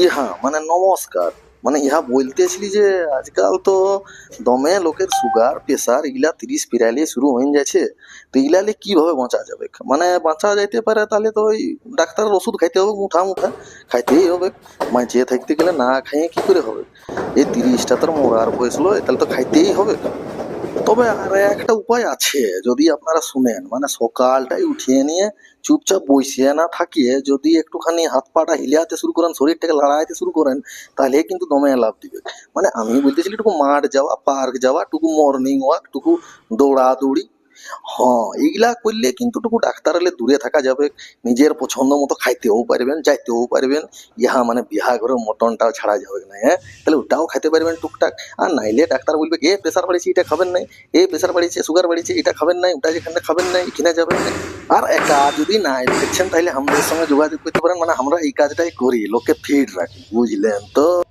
ইহা মানে নমস্কার, মানে ইহা বলতেছিলি যে আজকাল তো দমে লোকের সুগার প্রেসার এগুলা 30-42 শুরু হয়ে যাচ্ছে। তো এগুলালে কিভাবে বাঁচা যাবে? মানে বাঁচা যাইতে পারে তাহলে তো ওই ডাক্তারের ওষুধ খাইতে হবে, মুঠা মুঠা খাইতেই হবে। বাঁচিয়ে থাকতে গেলে না খাইয়ে কি করে হবে? এই 30টা তোর মরার বয়স লয়, তাহলে তো খাইতেই হবে। তবে আর একটা উপায় আছে, যদি আপনারা শুনেন, মানে সকালটাই উঠিয়ে নিয়ে চুপচাপ বসিয়ে না থাকিয়ে যদি একটুখানি হাত পাটা হিলাতে শুরু করেন, শরীরটাকে লড়াইতে শুরু করেন, তাহলে কিন্তু দমে লাভ দিবে। মানে আমি বলতেছিলি টুকু মাঠ যাওয়া, পার্ক যাওয়া, টুকু মর্নিং ওয়াক, টুকু দৌড়াদৌড়ি। হ্যাঁ, এইগুলা করলে কিন্তু টুকু ডাক্তার হলে দূরে থাকা যাবে। নিজের পছন্দ মতো খাইতেও পারবেন, যাইতেও পারবেন। ইহা মানে বিহা ঘরের মটনটাও ছাড়া যাবে না, হ্যাঁ, তাহলে ওটাও খাইতে পারবেন টুকটাক। আর নাইলে ডাক্তার বলবে এ প্রেসার বাড়িছে এটা খাবেন নাই, এ প্রেসার বাড়িছে সুগার বাড়িছে এটা খাবেন নাই, ওটা যেখানে খাবেন নাই এখানে যাবেন না। আর একা যদি নাই দেখছেন তাহলে আমাদের সঙ্গে যোগাযোগ করতে পারেন, মানে আমরা এই কাজটাই করি, লোককে ফিট রাখি, বুঝলেন তো?